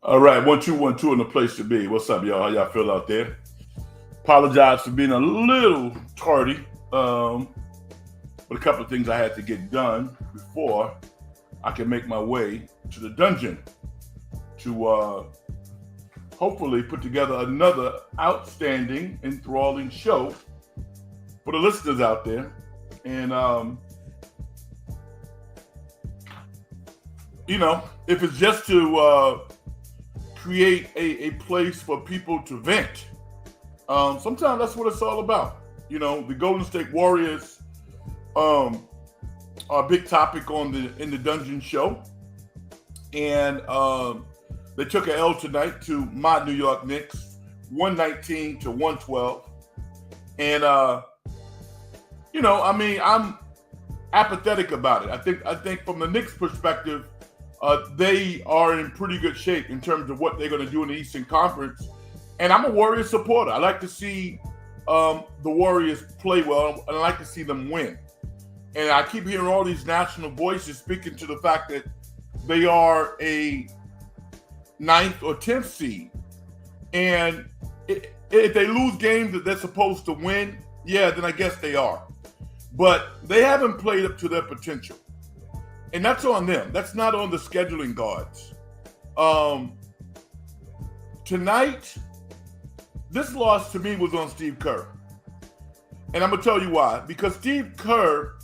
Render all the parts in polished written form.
All right, 1 2 1 2 in the place to be. What's up, y'all? How y'all feel out there? Apologize for being a little tardy, but a couple of things I had to get done before I can make my way to the dungeon to hopefully put together another outstanding, enthralling show for the listeners out there. And if it's just to create a place for people to vent. Sometimes that's what it's all about. The Golden State Warriors are a big topic in the Dungeon show, and they took an L tonight to my New York Knicks, 119-112, and I'm apathetic about it. I think from the Knicks' perspective, they are in pretty good shape in terms of what they're going to do in the Eastern Conference. And I'm a Warriors supporter. I like to see the Warriors play well, and I like to see them win. And I keep hearing all these national voices speaking to the fact that they are a 9th or 10th seed. And if they lose games that they're supposed to win, yeah, then I guess they are. But they haven't played up to their potential. And that's on them. That's not on the scheduling guards. Tonight, this loss to me was on Steve Kerr. And I'm going to tell you why. Because Steve Kerr,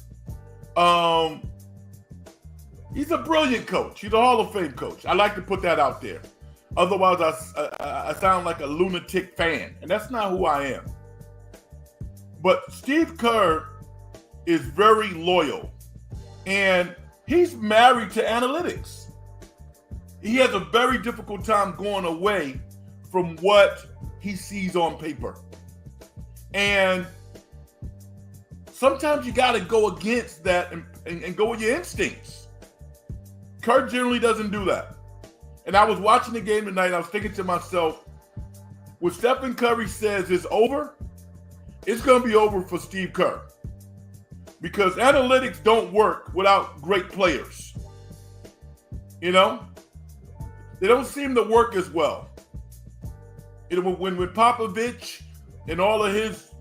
he's a brilliant coach. He's a Hall of Fame coach. I like to put that out there. Otherwise, I sound like a lunatic fan. And that's not who I am. But Steve Kerr is very loyal. And he's married to analytics. He has a very difficult time going away from what he sees on paper. And sometimes you got to go against that and go with your instincts. Kerr generally doesn't do that. And I was watching the game tonight, and I was thinking to myself, when Stephen Curry says it's over, it's going to be over for Steve Kerr. Because analytics don't work without great players. They don't seem to work as well. When Popovich and all of his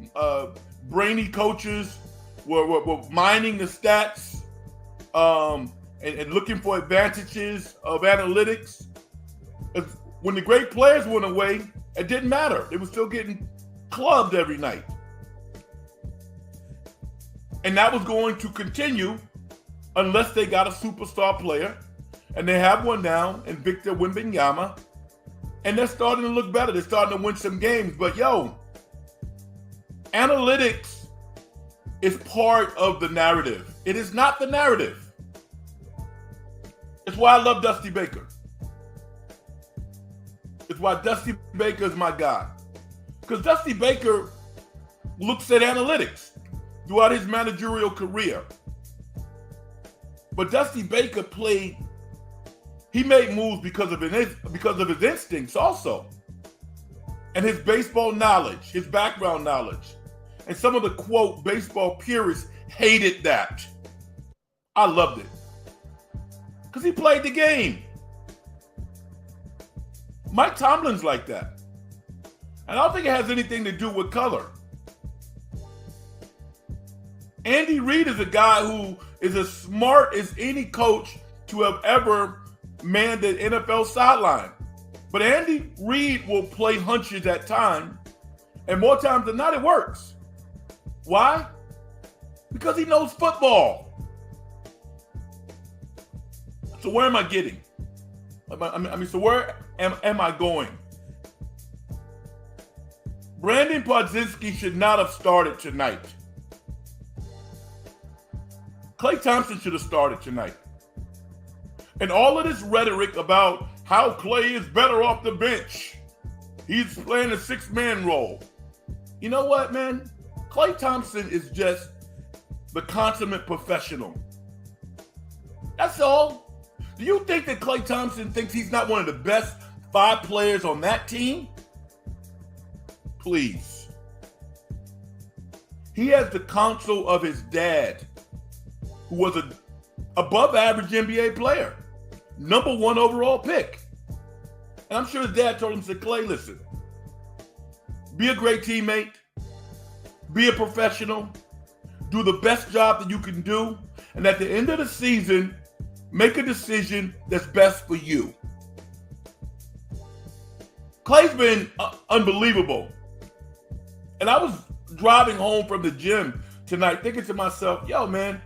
brainy coaches were mining the stats and looking for advantages of analytics, when the great players went away, it didn't matter. They were still getting clubbed every night. And that was going to continue unless they got a superstar player. And they have one now in Victor Wembanyama. And they're starting to look better. They're starting to win some games. But analytics is part of the narrative. It is not the narrative. It's why I love Dusty Baker. It's why Dusty Baker is my guy. Because Dusty Baker looks at analytics throughout his managerial career. But Dusty Baker he made moves because of his instincts also. And his baseball knowledge, his background knowledge. And some of the, quote, baseball purists hated that. I loved it. Because he played the game. Mike Tomlin's like that. And I don't think it has anything to do with color. Andy Reid is a guy who is as smart as any coach to have ever manned an NFL sideline. But Andy Reid will play hunches at times, and more times than not, it works. Why? Because he knows football. So where am I getting? So where am I going? Brandon Podzinski should not have started tonight. Klay Thompson should have started tonight. And all of this rhetoric about how Klay is better off the bench. He's playing a 6-man role. You know what, man? Klay Thompson is just the consummate professional. That's all. Do you think that Klay Thompson thinks he's not one of the best 5 players on that team? Please. He has the counsel of his dad, who was an above average NBA player, #1 overall pick. And I'm sure his dad told him, said, Clay, listen, be a great teammate, be a professional, do the best job that you can do, and at the end of the season, make a decision that's best for you. Clay's been unbelievable. And I was driving home from the gym tonight thinking to myself, yo, man,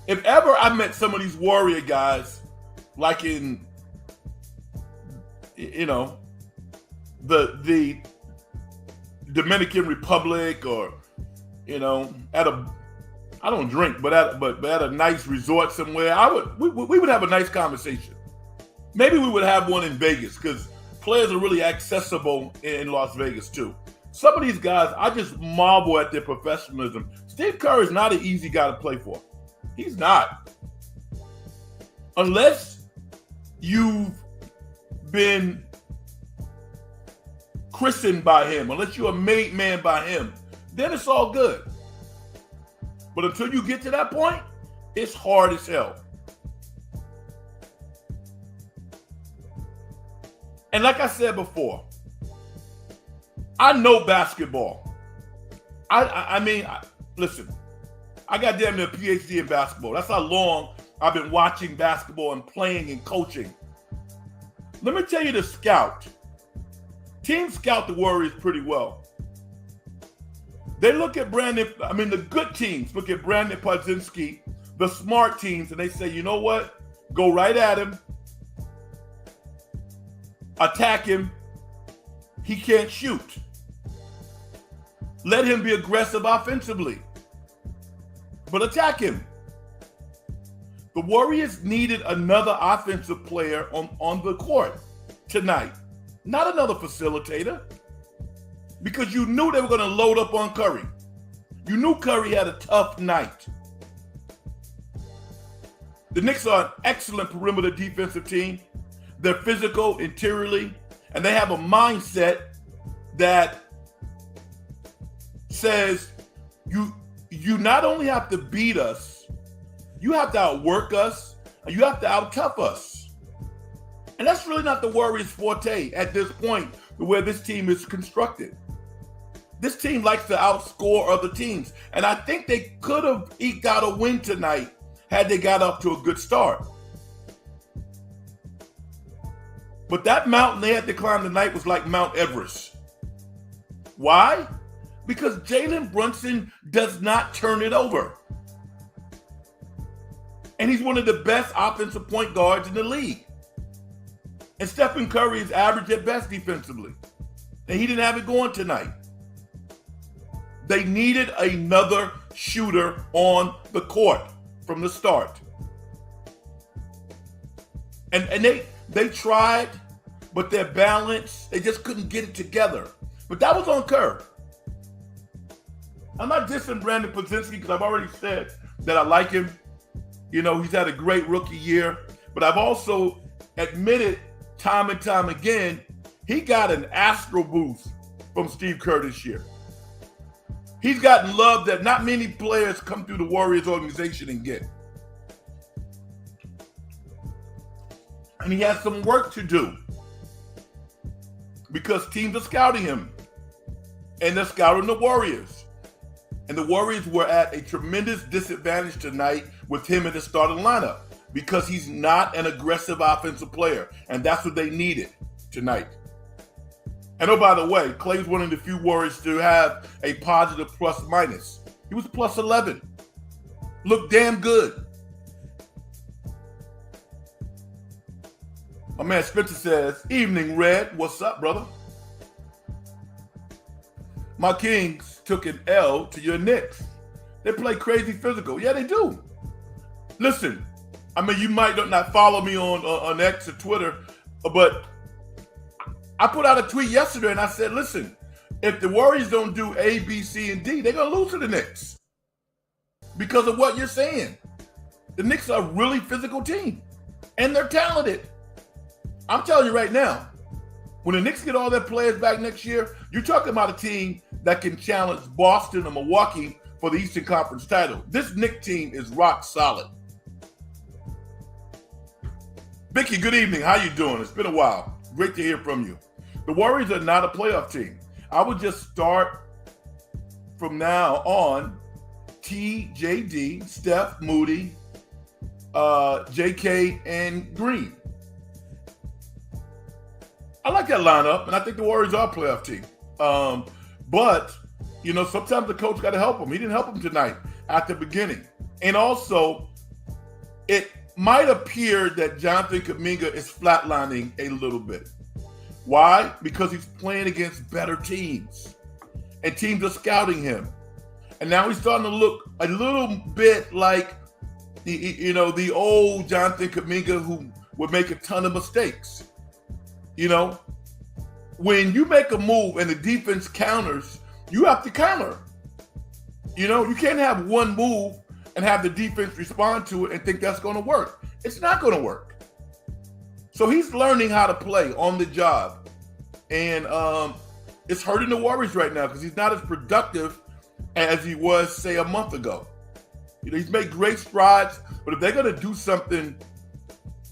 if ever I met some of these Warrior guys, like in, the Dominican Republic, or, at a, I don't drink, but at a nice resort somewhere, we would have a nice conversation. Maybe we would have one in Vegas, because players are really accessible in Las Vegas too. Some of these guys, I just marvel at their professionalism. Steve Kerr is not an easy guy to play for. He's not. Unless you've been christened by him, unless you're a made man by him, then it's all good. But until you get to that point, it's hard as hell. And like I said before, I know basketball. I mean, listen, I got damn near a PhD in basketball. That's how long I've been watching basketball and playing and coaching. Let me tell you, the scout. Teams scout the Warriors pretty well. They look at the good teams look at Brandon Podzinski, the smart teams, and they say, you know what? Go right at him. Attack him. He can't shoot. Let him be aggressive offensively, but attack him. The Warriors needed another offensive player on the court tonight, not another facilitator, because you knew they were going to load up on Curry. You knew Curry had a tough night. The Knicks are an excellent perimeter defensive team. They're physical interiorly, and they have a mindset that says you not only have to beat us, you have to outwork us, and you have to out-tough us. And that's really not the Warriors' forte at this point, where this team is constructed. This team likes to outscore other teams, and I think they could have eked out a win tonight had they got off to a good start. But that mountain they had to climb tonight was like Mount Everest. Why? Because Jalen Brunson does not turn it over. And he's one of the best offensive point guards in the league. And Stephen Curry is average at best defensively. And he didn't have it going tonight. They needed another shooter on the court from the start. And they tried, but their balance, they just couldn't get it together. But that was on Kerr. I'm not dissing Brandon Podzinski because I've already said that I like him. He's had a great rookie year. But I've also admitted time and time again, he got an astral boost from Steve Kerr this year. He's gotten love that not many players come through the Warriors organization and get. And he has some work to do because teams are scouting him. And they're scouting the Warriors. And the Warriors were at a tremendous disadvantage tonight with him in the starting lineup because he's not an aggressive offensive player. And that's what they needed tonight. And oh, by the way, Clay's one of the few Warriors to have a positive plus minus. He was plus 11. Looked damn good. My man Spencer says, evening, Red. What's up, brother? My Kings took an L to your Knicks. They play crazy physical. Yeah, they do. Listen, you might not follow me on X or Twitter, but I put out a tweet yesterday and I said, listen, if the Warriors don't do A, B, C, and D, they're going to lose to the Knicks because of what you're saying. The Knicks are a really physical team, and they're talented. I'm telling you right now, when the Knicks get all their players back next year, you're talking about a team that can challenge Boston or Milwaukee for the Eastern Conference title. This Knicks team is rock solid. Vicky, good evening. How you doing? It's been a while. Great to hear from you. The Warriors are not a playoff team. I would just start from now on TJD, Steph, Moody, JK, and Green. I like that lineup, and I think the Warriors are a playoff team. But, sometimes the coach got to help him. He didn't help him tonight at the beginning. And also, it might appear that Jonathan Kuminga is flatlining a little bit. Why? Because he's playing against better teams, and teams are scouting him. And now he's starting to look a little bit like the old Jonathan Kuminga who would make a ton of mistakes. When you make a move and the defense counters, you have to counter. You can't have one move and have the defense respond to it and think that's going to work. It's not going to work. So he's learning how to play on the job. And it's hurting the Warriors right now because he's not as productive as he was, say, a month ago. He's made great strides, but if they're going to do something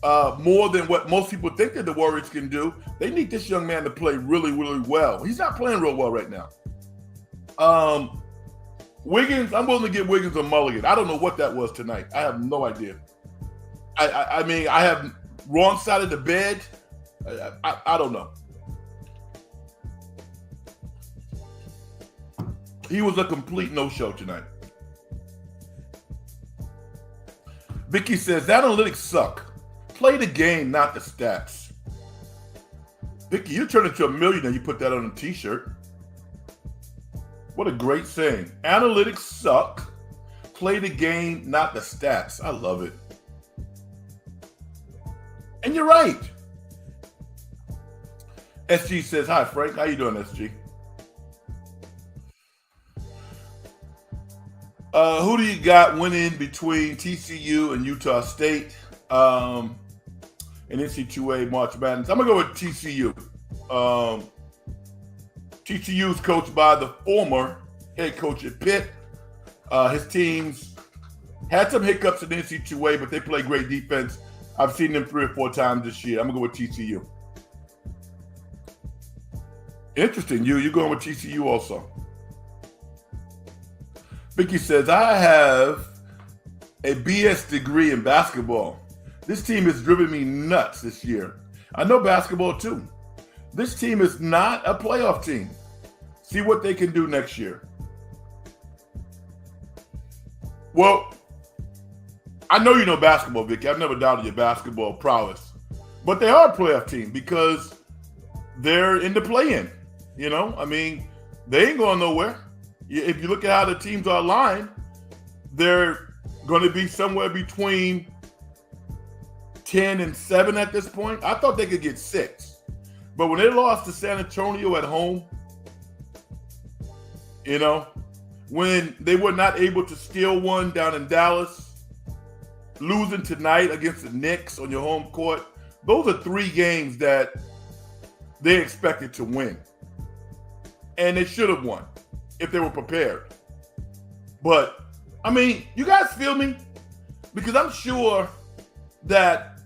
more than what most people think that the Warriors can do, they need this young man to play really, really well. He's not playing real well right now. Wiggins, I'm willing to give Wiggins a mulligan. I don't know what that was tonight. I have no idea. I mean, I have wrong side of the bed. I don't know. He was a complete no-show tonight. Vicky says, analytics suck. Play the game, not the stats. Vicky, you turned into a millionaire. You put that on a t-shirt. What a great saying. Analytics suck. Play the game, not the stats. I love it. And you're right. SG says, hi, Frank. How you doing, SG? Who do you got winning between TCU and Utah State in NCAA March Madness? I'm going to go with TCU. TCU is coached by the former head coach at Pitt. His teams had some hiccups in the NCAA, but they play great defense. I've seen them 3 or 4 times this year. I'm going to go with TCU. Interesting. You're going with TCU also. Vicky says, I have a BS degree in basketball. This team has driven me nuts this year. I know basketball too. This team is not a playoff team. See what they can do next year. Well, I know you know basketball, Vicky. I've never doubted your basketball prowess. But they are a playoff team because they're in the play-in. I mean, they ain't going nowhere. If you look at how the teams are aligned, they're going to be somewhere between 10 and 7 at this point. I thought they could get 6. But when they lost to San Antonio at home, when they were not able to steal one down in Dallas, losing tonight against the Knicks on your home court, those are 3 games that they expected to win. And they should have won if they were prepared. But, I mean, you guys feel me? Because I'm sure that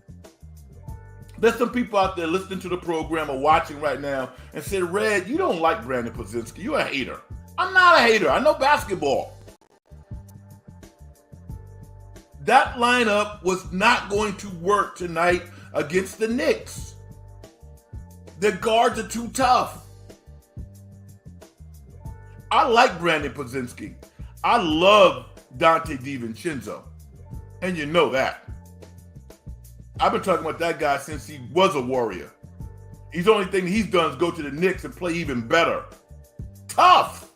there's some people out there listening to the program or watching right now and say, Red, you don't like Brandon Podziemski. You're a hater. I'm not a hater. I know basketball. That lineup was not going to work tonight against the Knicks. Their guards are too tough. I like Brandon Podziemski. I love Dante DiVincenzo. And you know that. I've been talking about that guy since he was a Warrior. The only thing he's done is go to the Knicks and play even better. Tough.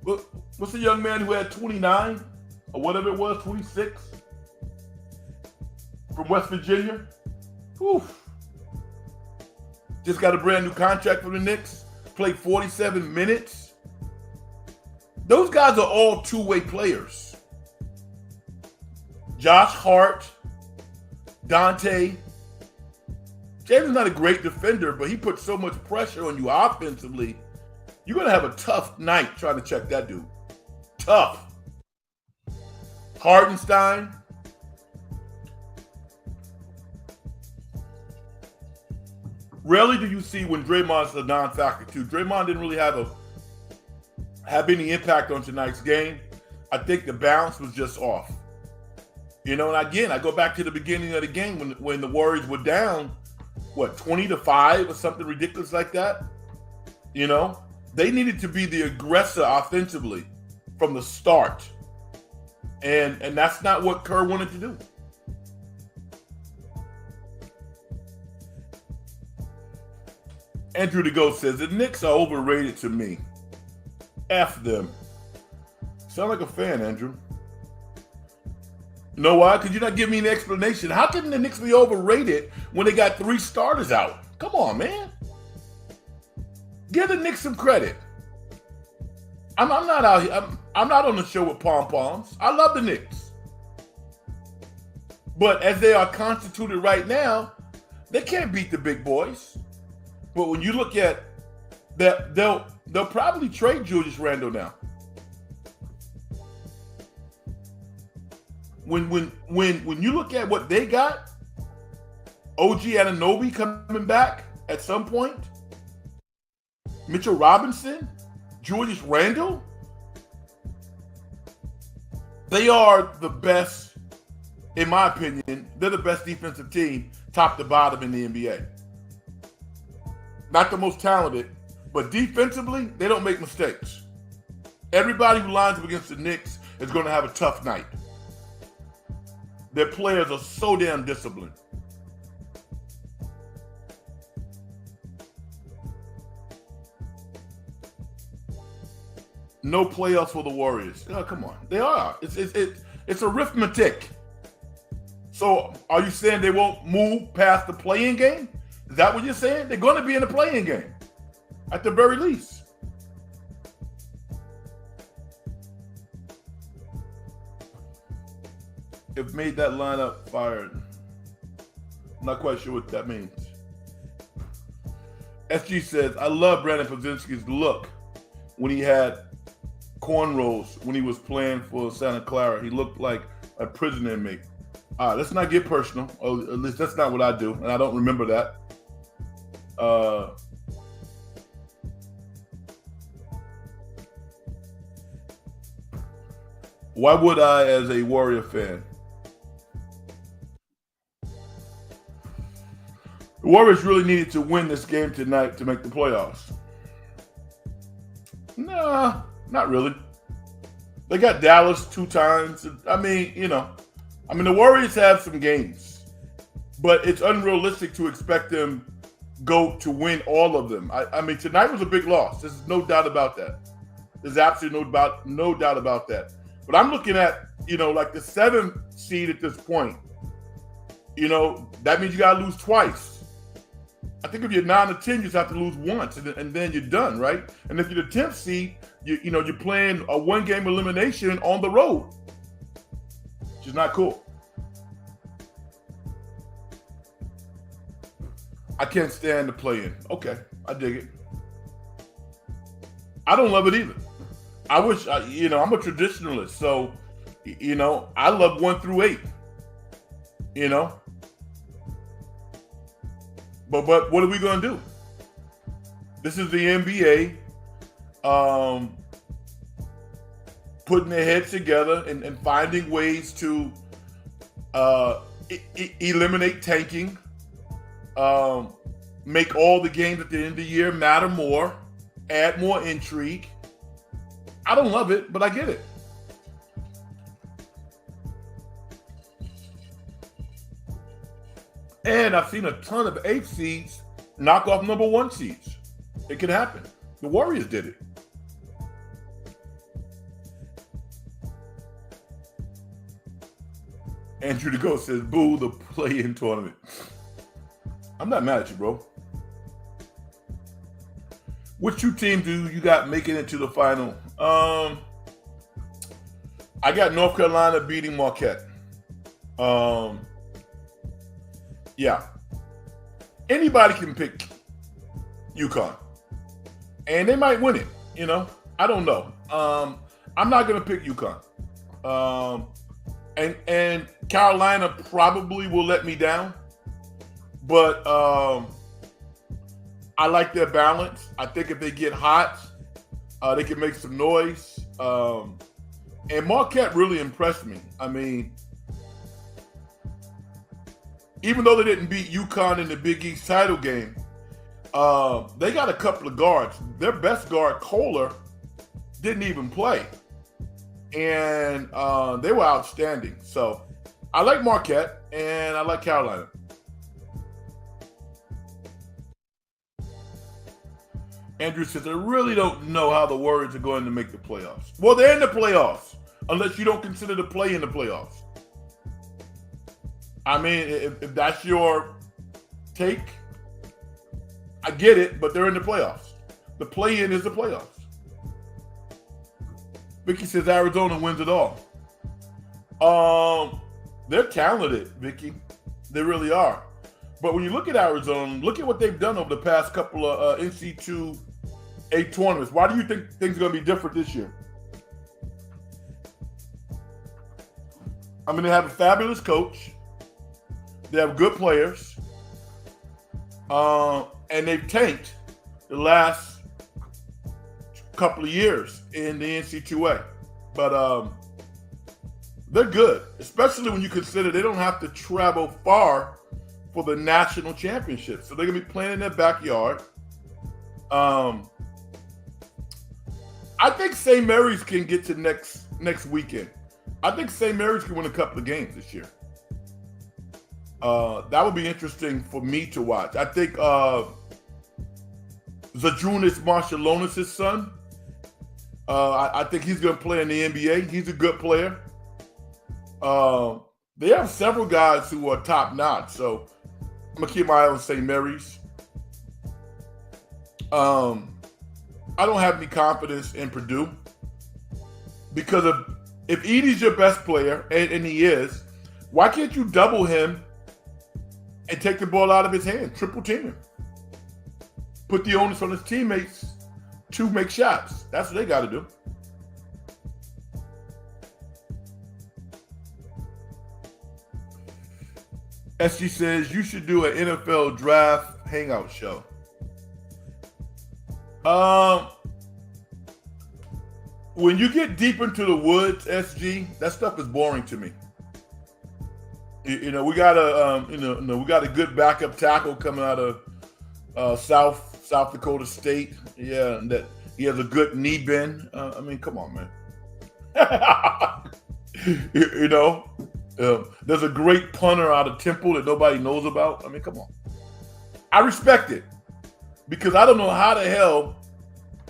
What's the young man who had 29 or whatever it was, 26 from West Virginia? Whew. Just got a brand new contract from the Knicks. Played 47 minutes. Those guys are all two-way players. Josh Hart, Dante. James is not a great defender, but he puts so much pressure on you offensively. You're going to have a tough night trying to check that dude. Tough. Hardenstein. Rarely do you see when Draymond's a non-factor too. Draymond didn't really have any impact on tonight's game. I think the balance was just off. And again, I go back to the beginning of the game when the Warriors were down, 20-5 or something ridiculous like that. They needed to be the aggressor offensively from the start. And that's not what Kerr wanted to do. Andrew the Ghost says, the Knicks are overrated to me. F them. Sound like a fan, Andrew. You know why? Because you're not giving me an explanation. How can the Knicks be overrated when they got 3 starters out? Come on, man. Give the Knicks some credit. I'm not out here. I'm not on the show with pom-poms. I love the Knicks. But as they are constituted right now, they can't beat the big boys. But when you look at that, they'll probably trade Julius Randle now. When you look at what they got, OG Anunoby coming back at some point, Mitchell Robinson, Julius Randle, they are the best, in my opinion, they're the best defensive team, top to bottom in the NBA. Not the most talented, but defensively, they don't make mistakes. Everybody who lines up against the Knicks is going to have a tough night. Their players are so damn disciplined. No playoffs for the Warriors. Oh, come on. They are. It's arithmetic. So are you saying they won't move past the play-in game? Is that what you're saying? They're going to be in the play-in game, at the very least. If made that lineup fired. I'm not quite sure what that means. SG says, I love Brandon Podziemski's look when he had cornrows when he was playing for Santa Clara. He looked like a prison inmate. All right, let's not get personal. Or at least that's not what I do, and I don't remember that. Why would I, as a Warrior fan? The Warriors really needed to win this game tonight to make the playoffs. Nah, not really. They got Dallas 2 times. I mean, the Warriors have some games, but it's unrealistic to expect them to win all of them. I mean, tonight was a big loss. There's no doubt about that. There's absolutely no doubt about that. But I'm looking at, like the 7th seed at this point. That means you got to lose twice. I think if you're 9 or 10, you just have to lose once, and then you're done, right? And if you're the 10th seed, you're playing a 1-game elimination on the road, which is not cool. I can't stand the play-in. Okay, I dig it. I don't love it either. I wish, I'm a traditionalist, so, I love 1 through 8. But what are we going to do? This is the NBA putting their heads together and finding ways to eliminate tanking, make all the games at the end of the year matter more, add more intrigue. I don't love it, but I get it. And I've seen a ton of 8th seeds knock off number 1 seeds. It can happen. The Warriors did it. Andrew the Ghost says, boo the play-in tournament. I'm not mad at you, bro. Which 2 teams do you got making it to the final? I got North Carolina beating Marquette. Yeah. Anybody can pick UConn. And they might win it, I don't know. I'm not going to pick UConn. And Carolina probably will let me down. But I like their balance. I think if they get hot, they can make some noise. And Marquette really impressed me. I mean, even though they didn't beat UConn in the Big East title game, they got a couple of guards. Their best guard, Kohler, didn't even play. And they were outstanding. So I like Marquette, and I like Carolina. Andrew says, I really don't know how the Warriors are going to make the playoffs. Well, they're in the playoffs, unless you don't consider the play in the playoffs. I mean, if that's your take, I get it, but they're in the playoffs. The play-in is the playoffs. Vicky says Arizona wins it all. They're talented, Vicky. They really are. But when you look at Arizona, look at what they've done over the past couple of NCAA tournaments. Why do you think things are going to be different this year? I mean, they have a fabulous coach. They have good players. And they've tanked the last couple of years in the NCAA. But they're good, especially when you consider they don't have to travel far for the national championship. So they're going to be playing in their backyard. I think St. Mary's can get to next weekend. I think St. Mary's can win a couple of games this year. That would be interesting for me to watch. I think Zydrunas Marciulionis' son, I think he's going to play in the NBA. He's a good player. They have several guys who are top-notch, so I'm going to keep my eye on St. Mary's. I don't have any confidence in Purdue because if Edey's your best player, and he is, why can't you double him and take the ball out of his hand, triple team him? Put the onus on his teammates to make shots. That's what they got to do. SG says you should do an NFL draft hangout show. When you get deep into the woods, SG, that stuff is boring to me. You know, we got a good backup tackle coming out of South Dakota State. Yeah, and that he has a good knee bend. I mean, come on, man. you know. There's a great punter out of Temple that nobody knows about. I mean, come on. I respect it because I don't know how the hell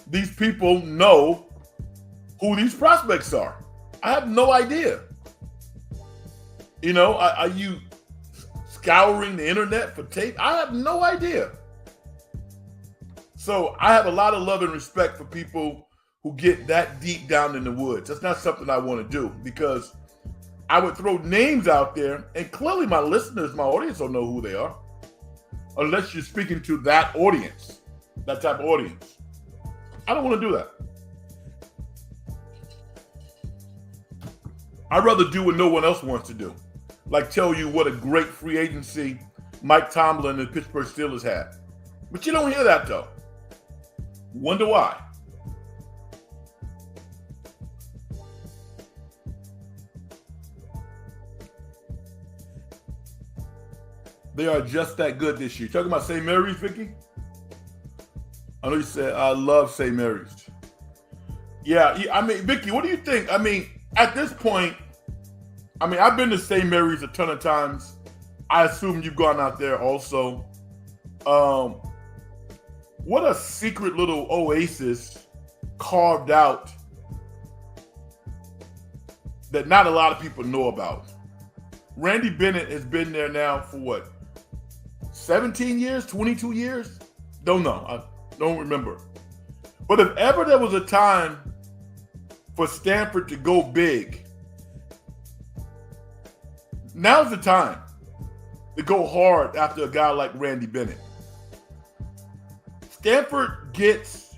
these people know who these prospects are. I have no idea. You know, are you scouring the internet for tape? I have no idea. So I have a lot of love and respect for people who get that deep down in the woods. That's not something I want to do because I would throw names out there, and clearly my listeners, my audience don't know who they are, unless you're speaking to that audience, that type of audience. I don't want to do that. I'd rather do what no one else wants to do, like tell you what a great free agency Mike Tomlin and the Pittsburgh Steelers had. But you don't hear that, though. Wonder why. They are just that good this year. Talking about St. Mary's, Vicky? I know you said I love St. Mary's. Yeah, I mean, Vicky, what do you think? I mean, at this point, I mean, I've been to St. Mary's a ton of times. I assume you've gone out there also. What a secret little oasis carved out that not a lot of people know about. Randy Bennett has been there now for what? 17 years, 22 years? Don't know. I don't remember. But if ever there was a time for Stanford to go big, now's the time to go hard after a guy like Randy Bennett. Stanford gets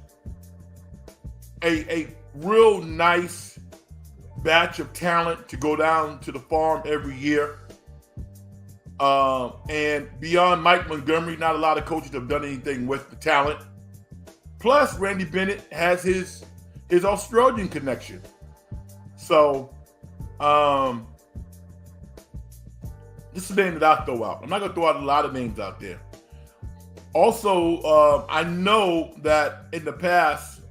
a real nice batch of talent to go down to the farm every year. And beyond Mike Montgomery, not a lot of coaches have done anything with the talent. Plus, Randy Bennett has his Australian connection. So, this is a name that I throw out. I'm not going to throw out a lot of names out there. Also, I know that in the past,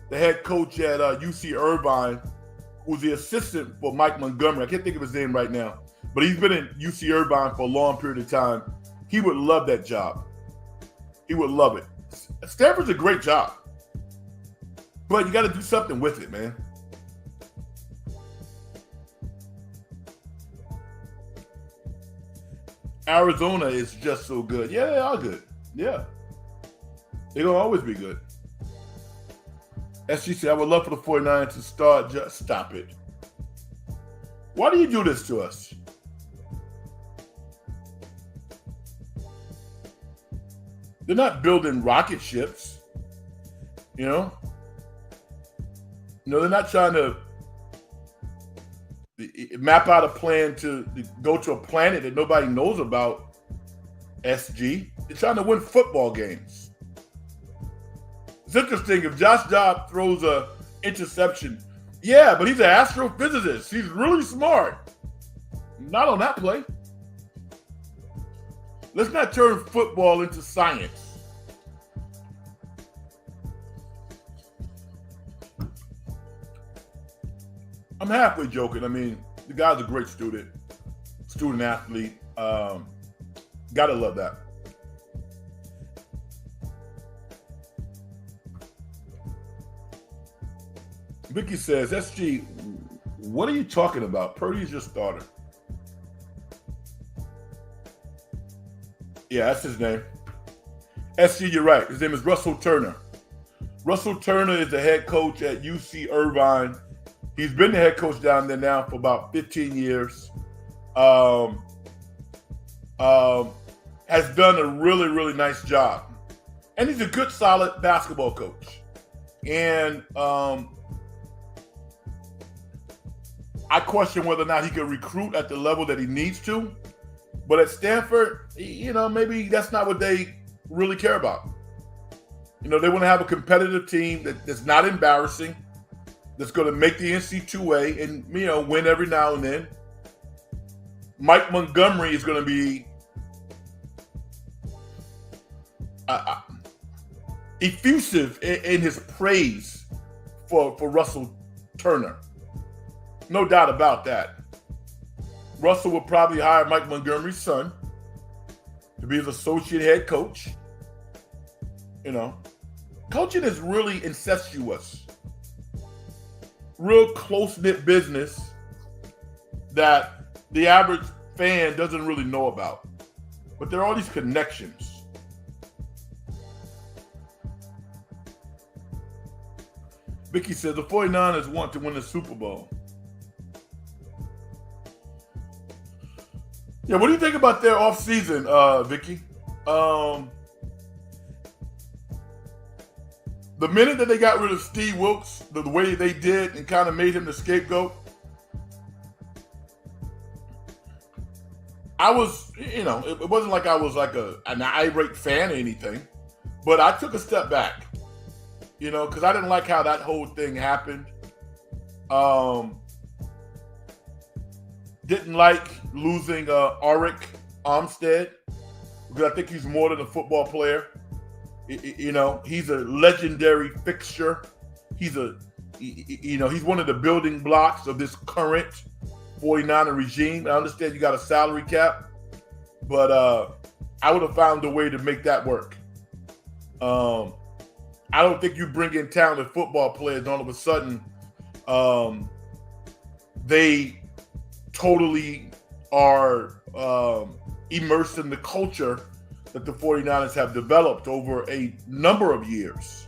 the head coach at UC Irvine, who's the assistant for Mike Montgomery, I can't think of his name right now, but he's been in UC Irvine for a long period of time. He would love that job. He would love it. Stanford's a great job, but you got to do something with it, man. Arizona is just so good. Yeah, they are good. Yeah. They're going to always be good. SG said, I would love for the 49ers to start. Just stop it. Why do you do this to us? They're not building rocket ships. You know? No, they're not trying to map out a plan to go to a planet that nobody knows about, SG. They're trying to win football games. It's interesting if Josh Dobbs throws a interception. Yeah, but he's an astrophysicist. He's really smart. Not on that play. Let's not turn football into science. I'm halfway joking. I mean, the guy's a great student athlete. Gotta love that. Vicky says, SG, what are you talking about? Purdy's your starter. Yeah, that's his name. SG, you're right. His name is Russell Turner. Russell Turner is the head coach at UC Irvine. He's been the head coach down there now for about 15 years. Has done a really, really nice job. And he's a good, solid basketball coach. And I question whether or not he can recruit at the level that he needs to. But at Stanford, you know, maybe that's not what they really care about. You know, they want to have a competitive team that's not embarrassing, that's going to make the NCAA and, you know, win every now and then. Mike Montgomery is going to be effusive in his praise for Russell Turner. No doubt about that. Russell will probably hire Mike Montgomery's son to be his associate head coach. You know, coaching is really incestuous. Real close-knit business that the average fan doesn't really know about. But there are all these connections. Vicky says the 49ers want to win the Super Bowl. Yeah, what do you think about their offseason, Vicky? The minute that they got rid of Steve Wilkes, the way they did and kind of made him the scapegoat, I was, you know, it wasn't like I was like an irate fan or anything, but I took a step back, you know, because I didn't like how that whole thing happened. Didn't like losing Arik Armstead because I think he's more than a football player. You know, he's a legendary fixture. He's he's one of the building blocks of this current 49er regime. I understand you got a salary cap, but I would have found a way to make that work. I don't think you bring in talented football players and all of a sudden they totally are immersed in the culture that the 49ers have developed over a number of years.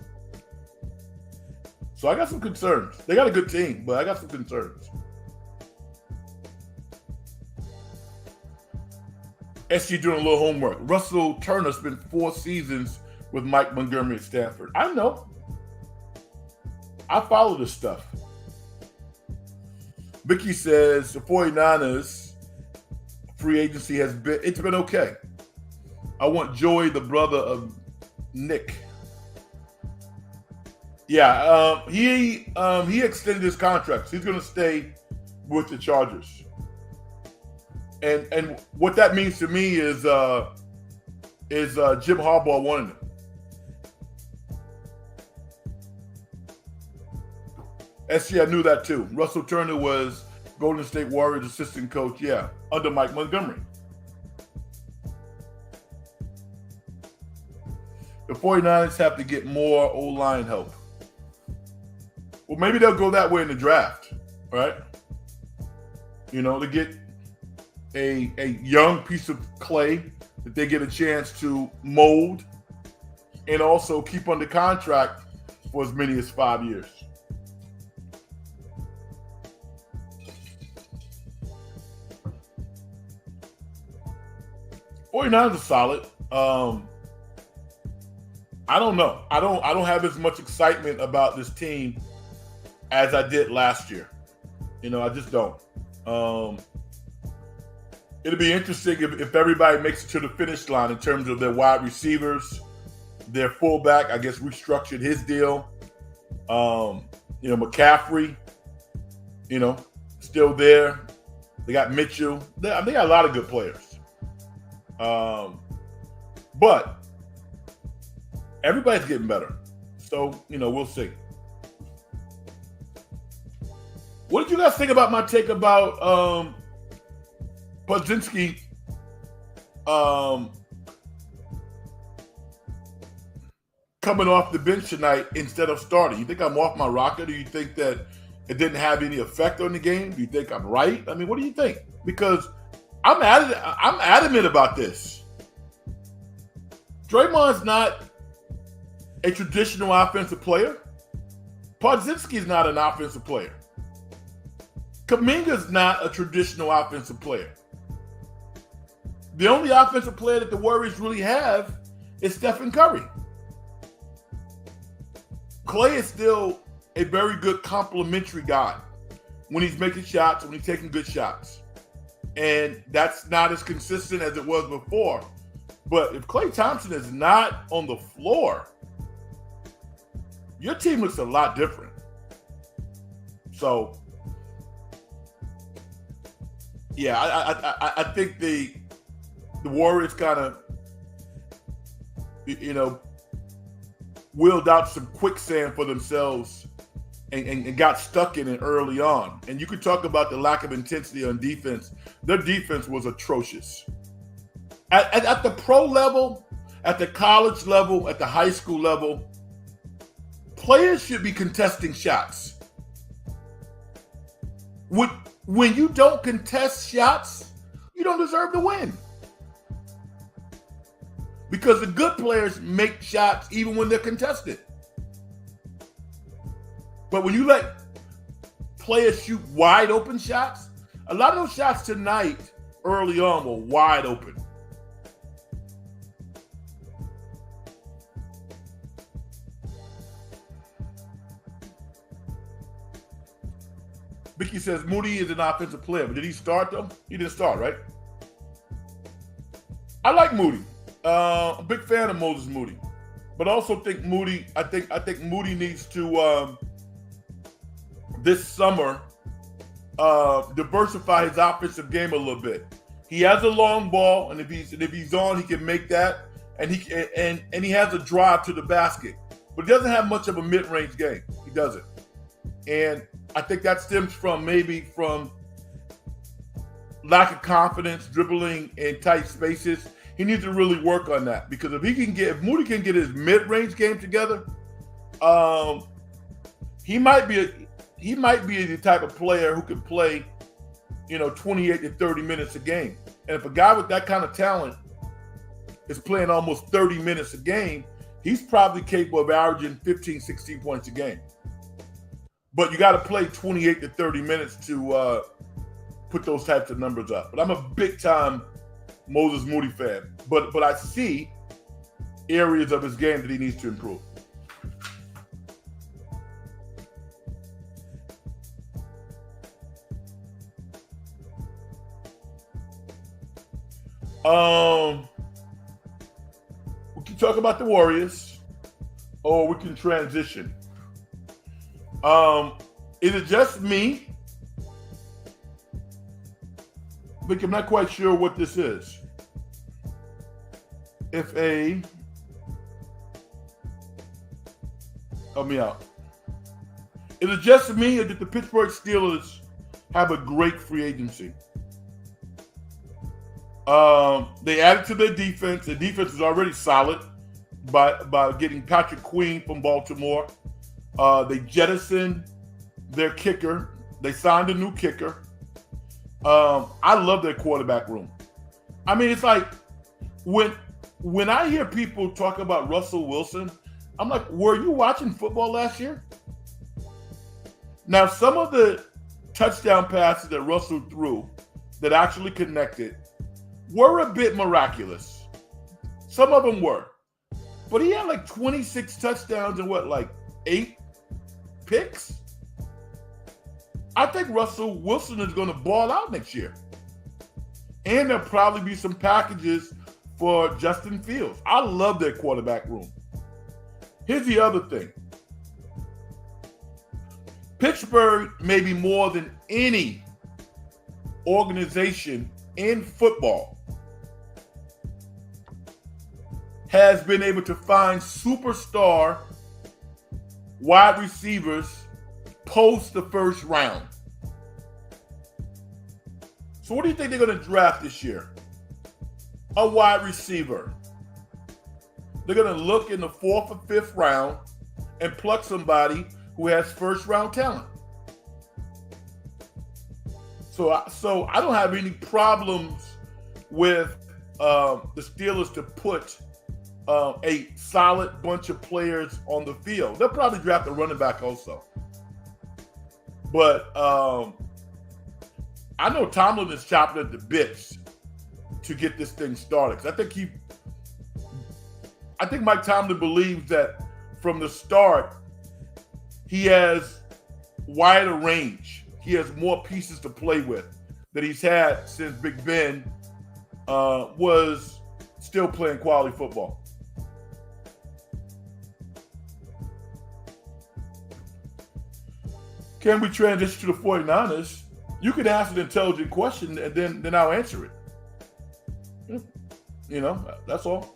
So I got some concerns. They got a good team, but I got some concerns. SG doing a little homework. Russell Turner spent 4 seasons with Mike Montgomery at Stanford. I know. I follow this stuff. Vicky says the 49ers free agency it's been okay. I want Joey, the brother of Nick. Yeah, he extended his contract. So he's going to stay with the Chargers. And what that means to me is Jim Harbaugh wanted him. SC, I knew that too. Russell Turner was Golden State Warriors assistant coach, under Mike Montgomery. The 49ers have to get more O-line help. Well, maybe they'll go that way in the draft, right? To get a young piece of clay that they get a chance to mold and also keep under contract for as many as 5 years. '49ers are solid. I don't know. I don't have as much excitement about this team as I did last year. I just don't. It'll be interesting if everybody makes it to the finish line in terms of their wide receivers, their fullback. I guess restructured his deal. McCaffrey, still there. They got Mitchell. They got a lot of good players. But everybody's getting better. So, we'll see. What did you guys think about my take about Podzinski coming off the bench tonight instead of starting? You think I'm off my rocker? Do you think that it didn't have any effect on the game? Do you think I'm right? I mean, what do you think? Because I'm adamant about this. Draymond's not a traditional offensive player. Podzinski's not an offensive player. Kuminga's not a traditional offensive player. The only offensive player that the Warriors really have is Stephen Curry. Klay is still a very good complementary guy when he's making shots, when he's taking good shots. And that's not as consistent as it was before. But if Klay Thompson is not on the floor, your team looks a lot different. So, yeah, I think the Warriors kind of, wheeled out some quicksand for themselves and got stuck in it early on. And you could talk about the lack of intensity on defense. Their defense was atrocious. At the pro level, at the college level, at the high school level, players should be contesting shots. When you don't contest shots, you don't deserve to win. Because the good players make shots even when they're contested. But when you let players shoot wide open shots, a lot of those shots tonight early on were wide open. Vicky says Moody is an offensive player, but did he start though? He didn't start, right? I like Moody. A big fan of Moses Moody, but also think Moody. I think Moody needs to this summer diversify his offensive game a little bit. He has a long ball, and if he's on, he can make that, and he has a drive to the basket, but he doesn't have much of a mid-range game. He doesn't, and I think that stems from lack of confidence, dribbling in tight spaces. He needs to really work on that, because if Moody can get his mid-range game together, he might be the type of player who can play, 28 to 30 minutes a game. And if a guy with that kind of talent is playing almost 30 minutes a game, he's probably capable of averaging 15, 16 points a game. But you got to play 28 to 30 minutes to put those types of numbers up. But I'm a big-time Moses Moody fan. But I see areas of his game that he needs to improve. We can talk about the Warriors, or we can transition. Is it just me? But I'm not quite sure what this is. Help me out. Is it just me, or did the Pittsburgh Steelers have a great free agency? They added to their defense. The defense is already solid by getting Patrick Queen from Baltimore. They jettisoned their kicker. They signed a new kicker. I love their quarterback room. I mean, it's like when I hear people talk about Russell Wilson, I'm like, were you watching football last year? Now, some of the touchdown passes that Russell threw that actually connected were a bit miraculous. Some of them were. But he had like 26 touchdowns and like 8 picks? I think Russell Wilson is going to ball out next year. And there'll probably be some packages for Justin Fields. I love their quarterback room. Here's the other thing. Pittsburgh, maybe more than any organization in football, has been able to find superstar wide receivers post the first round. So what do you think they're going to draft this year? A wide receiver. They're going to look in the 4th or 5th round and pluck somebody who has first round talent. So I don't have any problems with the Steelers to put a solid bunch of players on the field. They'll probably draft a running back also. But I know Tomlin is chopping at the bits to get this thing started. 'Cause I think Mike Tomlin believes that from the start, he has wider range. He has more pieces to play with that he's had since Big Ben was still playing quality football. Can we transition to the 49ers? You can ask an intelligent question and then I'll answer it. You know, that's all.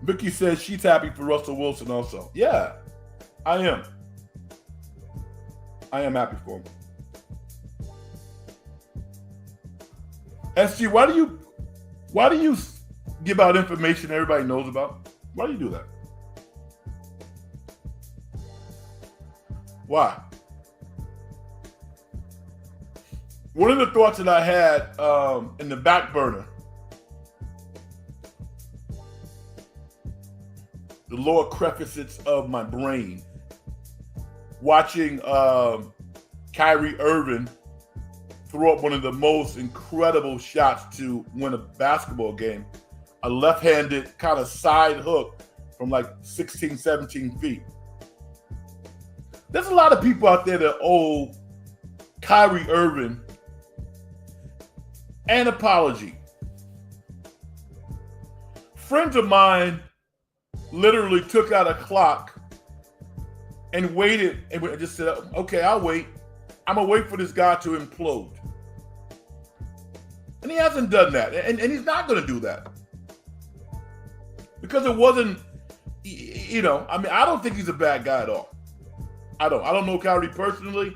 Vicky says she's happy for Russell Wilson also. Yeah, I am. I am happy for him. SG, why do you give out information everybody knows about? Why do you do that? Why? One of the thoughts that I had in the back burner, the lower crevices of my brain, watching Kyrie Irving throw up one of the most incredible shots to win a basketball game, a left-handed kind of side hook from like 16, 17 feet. There's a lot of people out there that owe Kyrie Irving an apology. Friends of mine literally took out a clock and waited and just said, okay, I'll wait. I'm going to wait for this guy to implode. And he hasn't done that. And he's not going to do that. Because it wasn't, you know, I mean, I don't think he's a bad guy at all. I don't know Kyrie personally,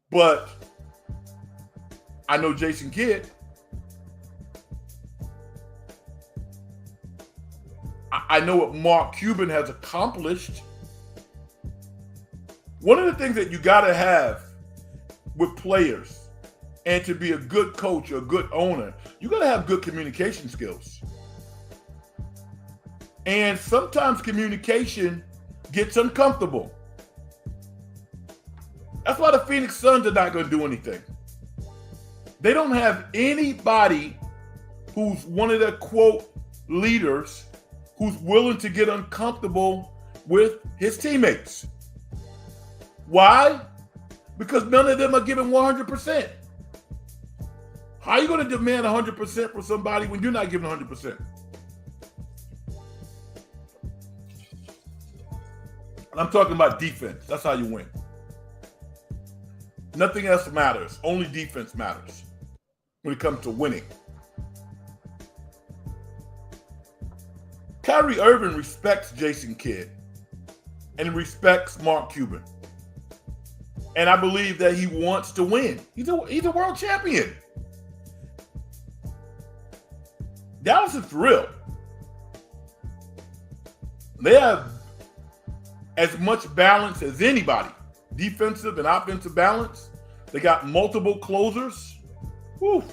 but I know Jason Kidd. I know what Mark Cuban has accomplished. One of the things that you got to have with players and to be a good coach or a good owner, you got to have good communication skills. And sometimes communication gets uncomfortable. That's why the Phoenix Suns are not going to do anything. They don't have anybody who's one of their, quote, leaders who's willing to get uncomfortable with his teammates. Why? Because none of them are giving 100%. How are you going to demand 100% from somebody when you're not giving 100%? And I'm talking about defense. That's how you win. Nothing else matters. Only defense matters when it comes to winning. Kyrie Irving respects Jason Kidd and he respects Mark Cuban. And I believe that he wants to win. He's a world champion. Dallas is thrilled. They have as much balance as anybody. Defensive and offensive balance. They got multiple closers. Whew.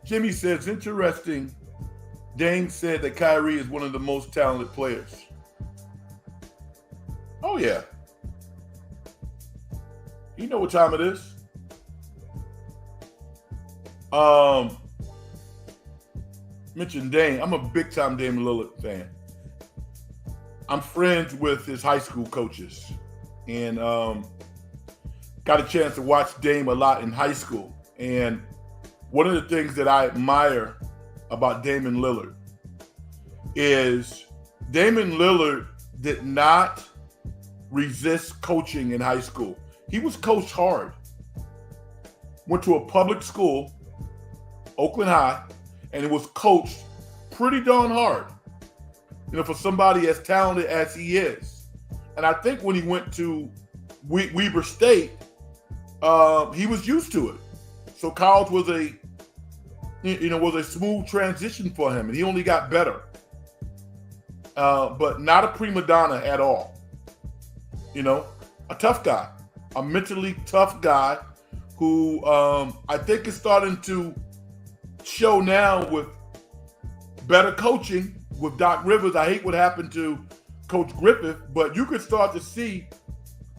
Jimmy says, interesting. Dame said that Kyrie is one of the most talented players. Oh, yeah. You know what time it is. Mentioned Dame. I'm a big-time Dame Lillard fan. I'm friends with his high school coaches. And got a chance to watch Dame a lot in high school. And one of the things that I admire about Damian Lillard is Damian Lillard did not resist coaching in high school. He was coached hard. Went to a public school, Oakland High, and it was coached pretty darn hard. You know, for somebody as talented as he is. And I think when he went to Weber State, he was used to it. So college was a smooth transition for him, and he only got better. But not a prima donna at all. You know, a tough guy, a mentally tough guy who I think is starting to show now with better coaching with Doc Rivers. I hate what happened to Coach Griffith, but you could start to see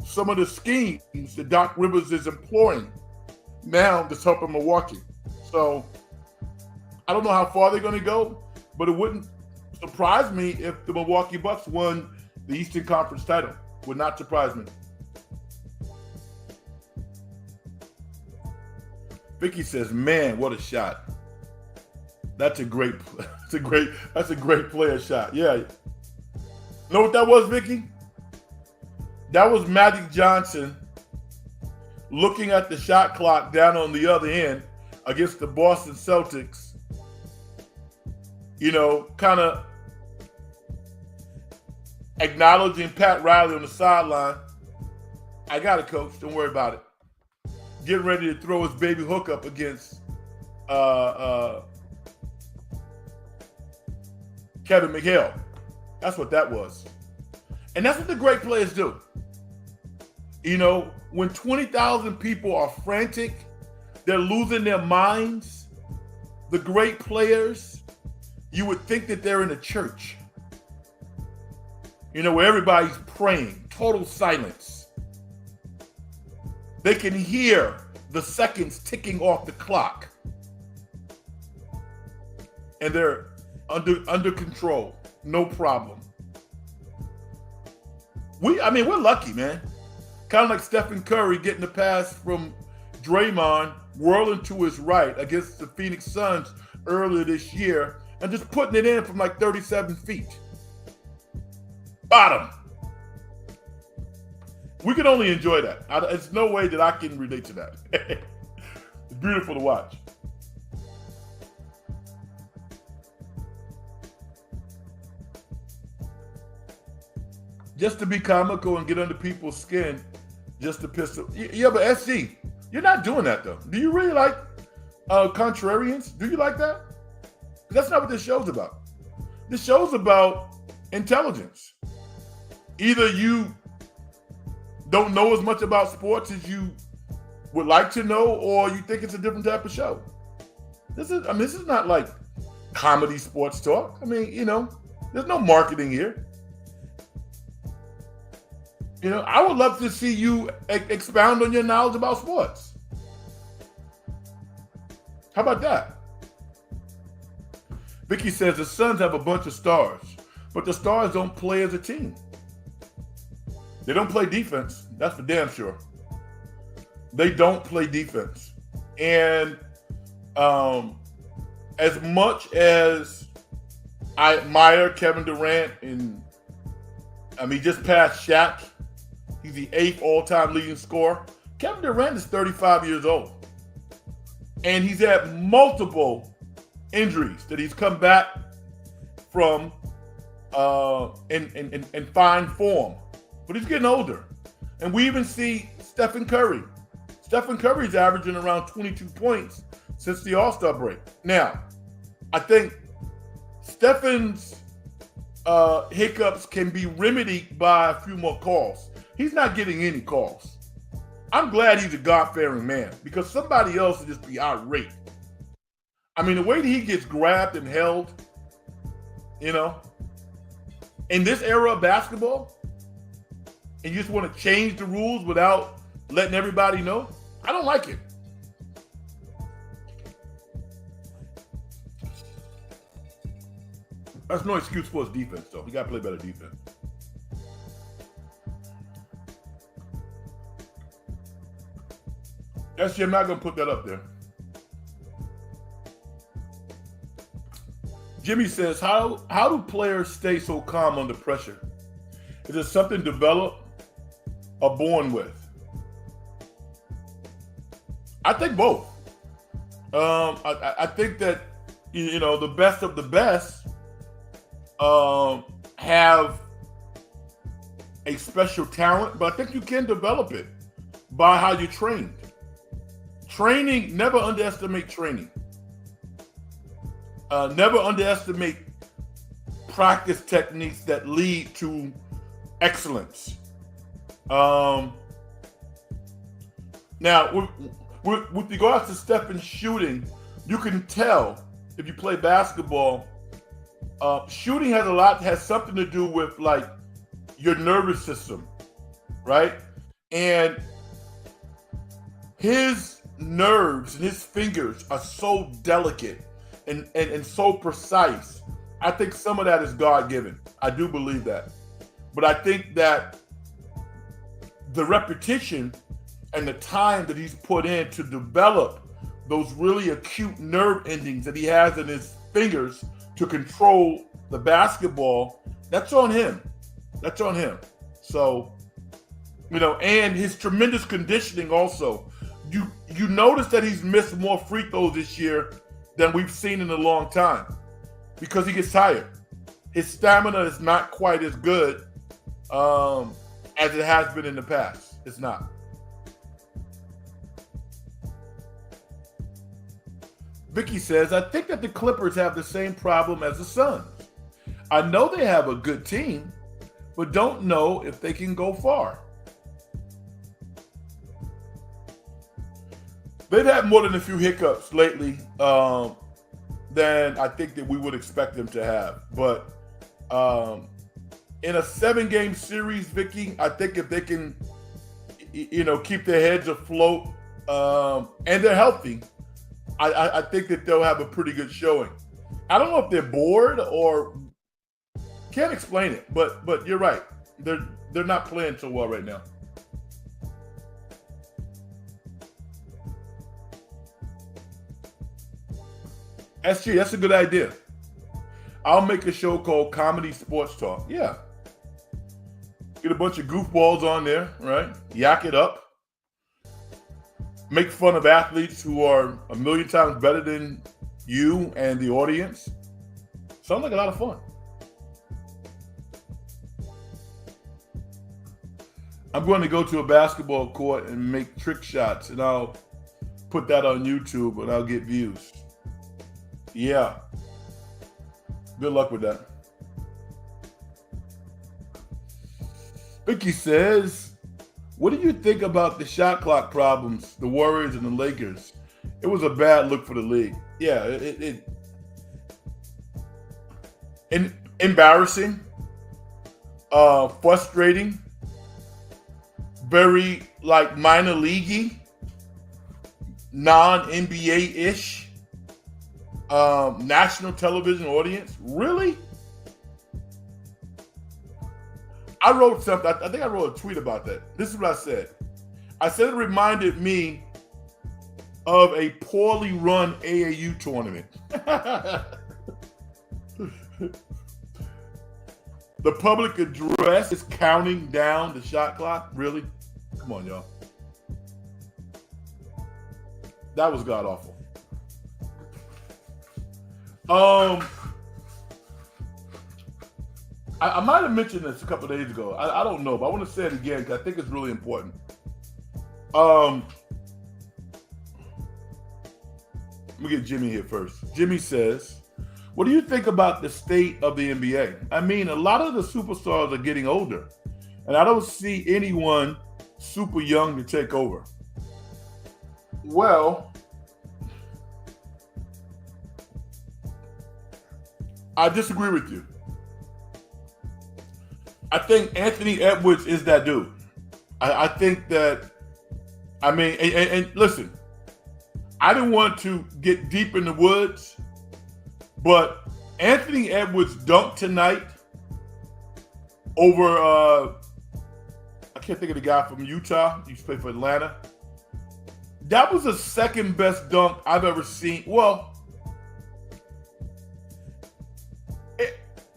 some of the schemes that Doc Rivers is employing now that's helping Milwaukee. So I don't know how far they're going to go, but it wouldn't surprise me if the Milwaukee Bucks won the Eastern Conference title. Would not surprise me. Vicky says, "Man, what a shot! That's a great player shot." Yeah. Know what that was, Vicky? That was Magic Johnson looking at the shot clock down on the other end against the Boston Celtics. You know, kind of acknowledging Pat Riley on the sideline. I got it, coach. Don't worry about it. Getting ready to throw his baby hook up against Kevin McHale. That's what that was. And that's what the great players do. You know, when 20,000 people are frantic, they're losing their minds, the great players, you would think that they're in a church. You know, where everybody's praying, total silence. They can hear the seconds ticking off the clock. And they're under control, no problem. We're lucky, man. Kind of like Stephen Curry getting the pass from Draymond, whirling to his right against the Phoenix Suns earlier this year, and just putting it in from like 37 feet. Bottom. We can only enjoy that. There's no way that I can relate to that. It's beautiful to watch. Just to be comical and get under people's skin, just to piss them. Yeah, but SC, you're not doing that though. Do you really like contrarians? Do you like that? That's not what this show's about. This show's about intelligence. Either you don't know as much about sports as you would like to know, or you think it's a different type of show. This is not like comedy sports talk. I mean, you know, there's no marketing here. You know, I would love to see you expound on your knowledge about sports. How about that? Vicky says the Suns have a bunch of stars, but the stars don't play as a team. They don't play defense. That's for damn sure. They don't play defense. And as much as I admire Kevin Durant, and he just passed Shaq. He's the 8th all-time leading scorer. Kevin Durant is 35 years old. And he's had multiple injuries that he's come back from in fine form. But he's getting older. And we even see Stephen Curry. Stephen Curry's averaging around 22 points since the All-Star break. Now, I think Stephen's hiccups can be remedied by a few more calls. He's not getting any calls. I'm glad he's a God-fearing man because somebody else would just be outraged. I mean, the way that he gets grabbed and held, in this era of basketball, and you just want to change the rules without letting everybody know, I don't like it. That's no excuse for his defense, though. He got to play better defense. That's I'm not going to put that up there. Jimmy says, how do players stay so calm under pressure? Is it something developed or born with? I think both. I think that, the best of the best have a special talent, but I think you can develop it by how you trained. Training, never underestimate training. Never underestimate practice techniques that lead to excellence. Now, with regards to Stephen's shooting, you can tell if you play basketball, shooting has something to do with like your nervous system, right? And his nerves and his fingers are so delicate and so precise. I think some of that is God-given. I do believe that. But I think that the repetition and the time that he's put in to develop those really acute nerve endings that he has in his fingers to control the basketball, that's on him. That's on him. So, and his tremendous conditioning also. You notice that he's missed more free throws this year than we've seen in a long time because he gets tired. His stamina is not quite as good as it has been in the past. It's not. Vicky says, I think that the Clippers have the same problem as the Suns. I know they have a good team, but don't know if they can go far. They've had more than a few hiccups lately than I think that we would expect them to have. But in a 7-game series, Vicky, I think if they can, keep their heads afloat and they're healthy, I think that they'll have a pretty good showing. I don't know if they're bored or can't explain it, but you're right. They're not playing so well right now. SG, that's a good idea. I'll make a show called Comedy Sports Talk. Yeah. Get a bunch of goofballs on there, right? Yak it up. Make fun of athletes who are a million times better than you and the audience. Sounds like a lot of fun. I'm going to go to a basketball court and make trick shots, and I'll put that on YouTube, and I'll get views. Yeah. Good luck with that. Vicky says, what do you think about the shot clock problems, the Warriors and the Lakers? It was a bad look for the league. Yeah, embarrassing, frustrating, very minor league-y, non-NBA-ish. National television audience? Really? I wrote something. I think I wrote a tweet about that. This is what I said. I said it reminded me of a poorly run AAU tournament. The public address is counting down the shot clock. Really? Come on, y'all. That was god awful. I might have mentioned this a couple of days ago. I don't know, but I want to say it again because I think it's really important. Let me get Jimmy here first. Jimmy says, what do you think about the state of the NBA? I mean, a lot of the superstars are getting older, and I don't see anyone super young to take over. Well, I disagree with you. I think Anthony Edwards is that dude. I think that, I mean, and listen, I didn't want to get deep in the woods, but Anthony Edwards dunked tonight over, I can't think of the guy from Utah. He used to play for Atlanta. That was the second best dunk I've ever seen. Well,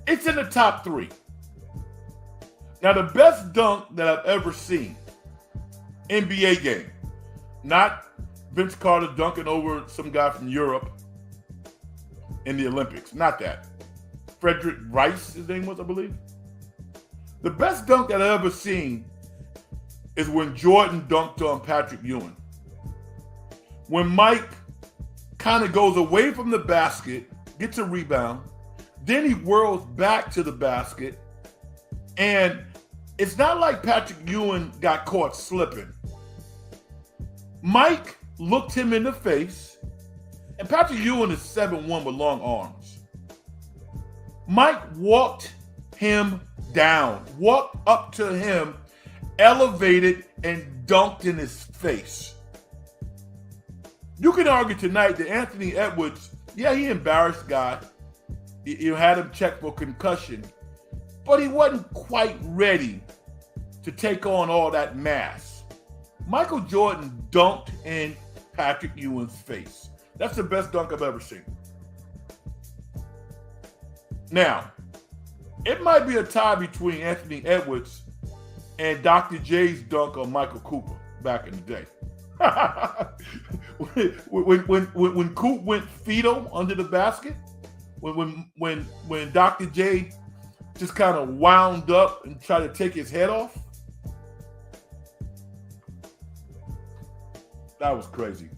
it's in the top three. Now, the best dunk that I've ever seen, NBA game, not Vince Carter dunking over some guy from Europe in the Olympics. Not that. Frederick Rice, his name was, I believe. The best dunk that I've ever seen is when Jordan dunked on Patrick Ewing. When Mike kind of goes away from the basket, gets a rebound, then he whirls back to the basket, and it's not like Patrick Ewing got caught slipping. Mike looked him in the face, and Patrick Ewing is 7'1" with long arms. Mike walked him down, walked up to him, elevated, and dunked in his face. You can argue tonight that Anthony Edwards, yeah, he embarrassed the guy. You had him checked for concussion, but he wasn't quite ready to take on all that mass. Michael Jordan dunked in Patrick Ewing's face. That's the best dunk I've ever seen. Now, it might be a tie between Anthony Edwards and Dr. J's dunk on Michael Cooper back in the day. when Coop went fetal under the basket, when Dr. J just kind of wound up and tried to take his head off, that was crazy.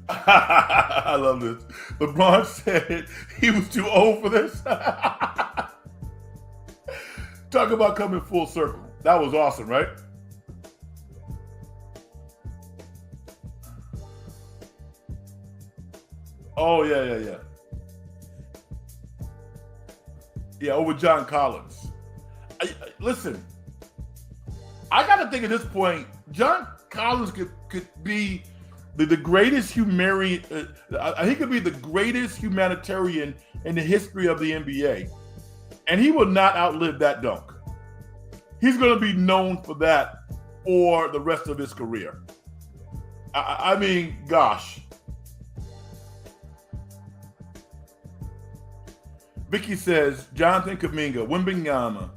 I love this. LeBron said he was too old for this. Talk about coming full circle. That was awesome, right? Oh, yeah. Yeah, over John Collins. Listen, I got to think at this point, John Collins could be the greatest humanitarian. He could be the greatest humanitarian in the history of the NBA, and he will not outlive that dunk. He's going to be known for that for the rest of his career. I mean, gosh. Vicky says, Jonathan Kuminga, Wembanyama,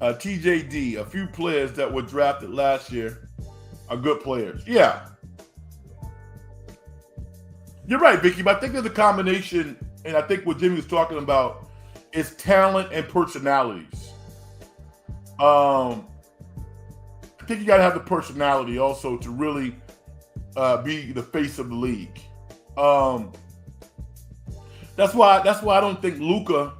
TJD, a few players that were drafted last year are good players. Yeah. You're right, Vicky, but I think there's a combination, and I think what Jimmy was talking about is talent and personalities. I think you got to have the personality also to really be the face of the league. That's why I don't think Luka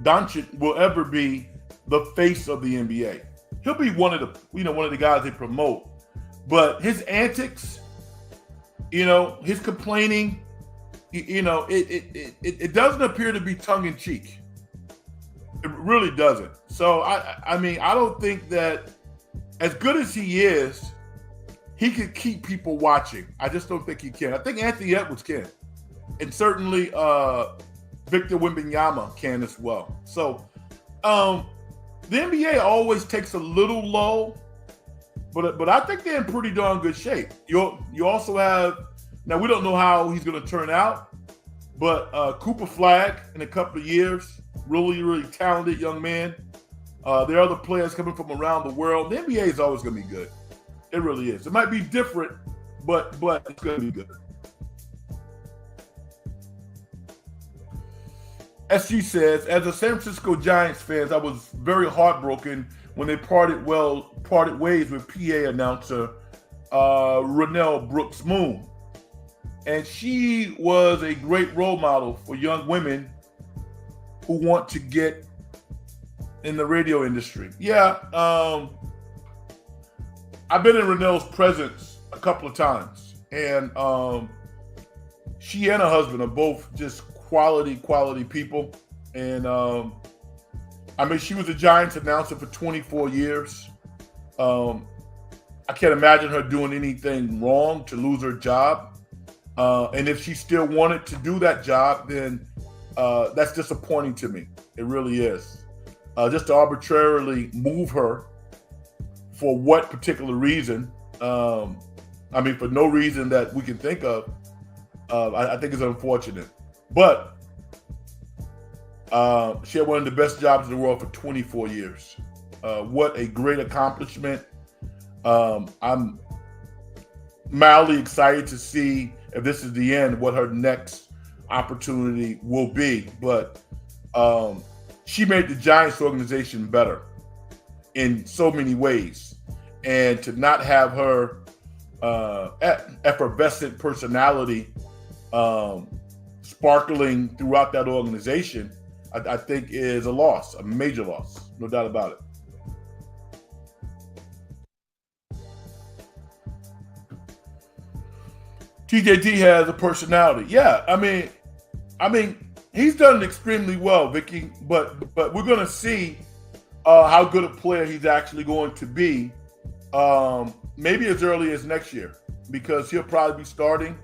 Doncic will ever be the face of the NBA. He'll be one of the guys they promote, but his antics, his complaining, it doesn't appear to be tongue in cheek. It really doesn't. So I mean, I don't think that as good as he is, he could keep people watching. I just don't think he can. I think Anthony Edwards can. and certainly Victor Wembanyama can as well. So the NBA always takes a little lull, but I think they're in pretty darn good shape. You also have, now we don't know how he's going to turn out, but Cooper Flagg in a couple of years, really, really talented young man. There are other players coming from around the world. The NBA is always going to be good. It really is. It might be different, but it's going to be good. SG says, as a San Francisco Giants fan, I was very heartbroken when they parted ways with PA announcer Renell Brooks Moon. And she was a great role model for young women who want to get in the radio industry. Yeah, I've been in Renell's presence a couple of times, and she and her husband are both just quality people. And she was a Giants announcer for 24 years. I can't imagine her doing anything wrong to lose her job. And if she still wanted to do that job, then that's disappointing to me. It really is. Just to arbitrarily move her for what particular reason? For no reason that we can think of. I think it's unfortunate. But she had one of the best jobs in the world for 24 years. What a great accomplishment. I'm mildly excited to see if this is the end, what her next opportunity will be. But she made the Giants organization better in so many ways. And to not have her effervescent personality sparkling throughout that organization, I think is a loss, a major loss, no doubt about it. TJD has a personality. Yeah, he's done extremely well, Vicky. But we're going to see how good a player he's actually going to be, maybe as early as next year, because he'll probably be starting.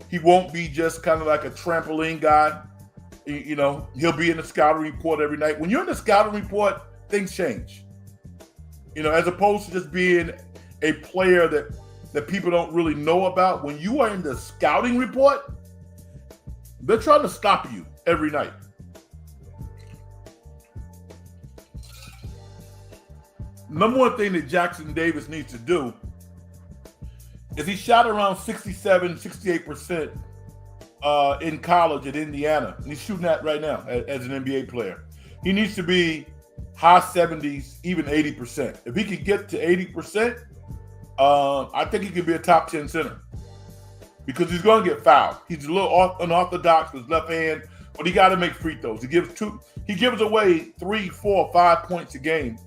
He won't be just kind of like a trampoline guy. He'll be in the scouting report every night. When you're in the scouting report, things change. As opposed to just being a player that people don't really know about. When you are in the scouting report, they're trying to stop you every night. Number one thing that Jackson Davis needs to do is he shot around 67, 68% in college at Indiana. And he's shooting that right now as an NBA player. He needs to be high 70s, even 80%. If he could get to 80%, I think he could be a top 10 center because he's going to get fouled. He's a little unorthodox with his left hand, but he got to make free throws. He gives away 3, 4, 5 points a game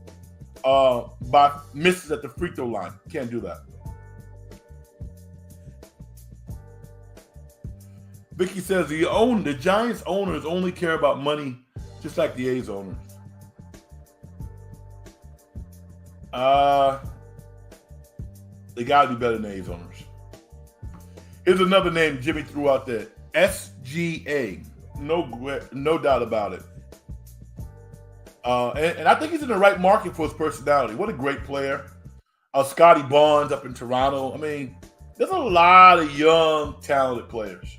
by misses at the free throw line. Can't do that. Vicky says the Giants owners only care about money, just like the A's owners. They got to be better than the A's owners. Here's another name Jimmy threw out there. SGA. No doubt about it. And I think he's in the right market for his personality. What a great player. Scotty Barnes up in Toronto. There's a lot of young, talented players.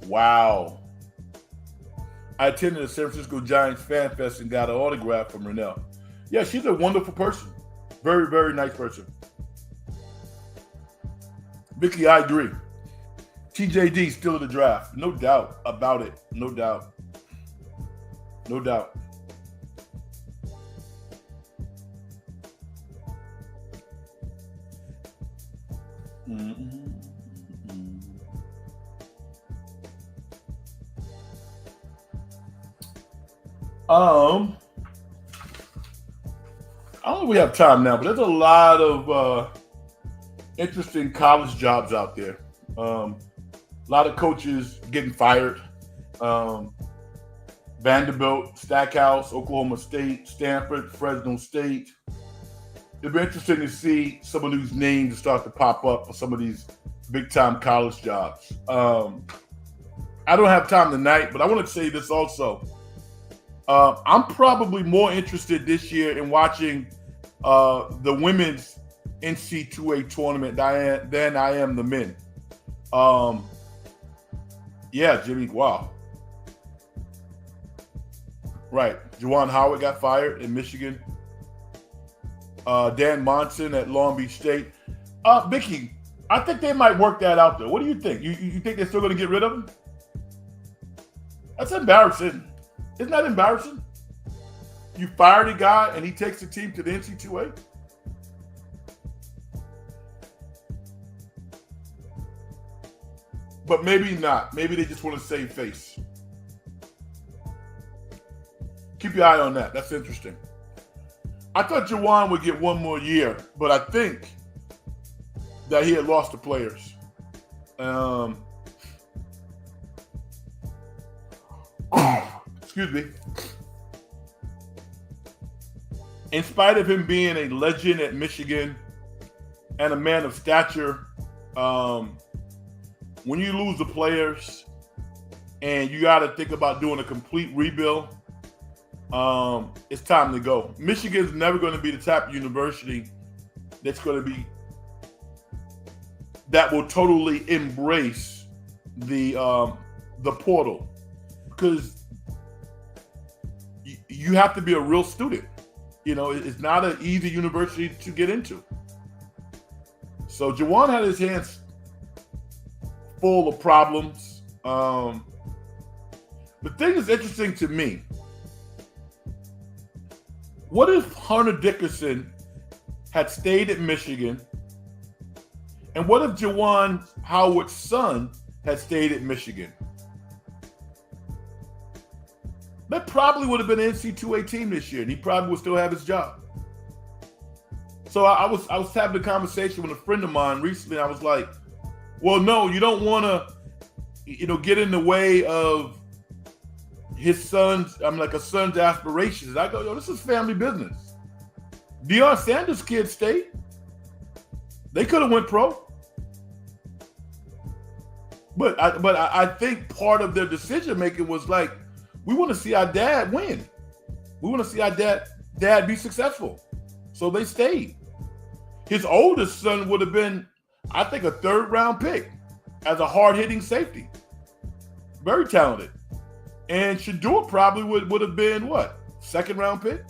Wow. I attended the San Francisco Giants Fan Fest and got an autograph from Renell. Yeah, she's a wonderful person. Very, very nice person. Vicky, I agree. TJD still in the draft. No doubt about it. No doubt. No doubt. Mm-hmm. I don't know if we have time now, but there's a lot of interesting college jobs out there. A lot of coaches getting fired. Vanderbilt, Stackhouse, Oklahoma State, Stanford, Fresno State. it'll be interesting to see some of these names start to pop up for some of these big-time college jobs. I don't have time tonight, but I want to say this also. I'm probably more interested this year in watching the women's NCAA tournament than I am the men. Yeah, Jimmy, wow. Right. Juwan Howard got fired in Michigan. Dan Monson at Long Beach State. Vicky, I think they might work that out, though. What do you think? You think they're still going to get rid of him? That's embarrassing. Isn't that embarrassing? You fired a guy and he takes the team to the NCAA? But maybe not. Maybe they just want to save face. Keep your eye on that. That's interesting. I thought Juwan would get one more year, but I think that he had lost the players. Excuse me. In spite of him being a legend at Michigan and a man of stature, when you lose the players and you got to think about doing a complete rebuild, it's time to go. Michigan's never going to be the type of university that will totally embrace the portal, because you have to be a real student. You know, it's not an easy university to get into. So Juwan had his hands full of problems. The thing that's interesting to me, what if Hunter Dickinson had stayed at Michigan? And what if Juwan Howard's son had stayed at Michigan? That probably would have been an NCAA team this year, and he probably would still have his job. So I was having a conversation with a friend of mine recently. I was like, well, no, you don't want to, get in the way of his son's, a son's aspirations. I go, yo, this is family business. Deion Sanders' kids stayed. They could have went pro. But I think part of their decision making was like, we want to see our dad win. We want to see our dad be successful. So they stayed. His oldest son would have been, I think, a third-round pick as a hard-hitting safety. Very talented. And Shador probably would have been, what, second-round pick?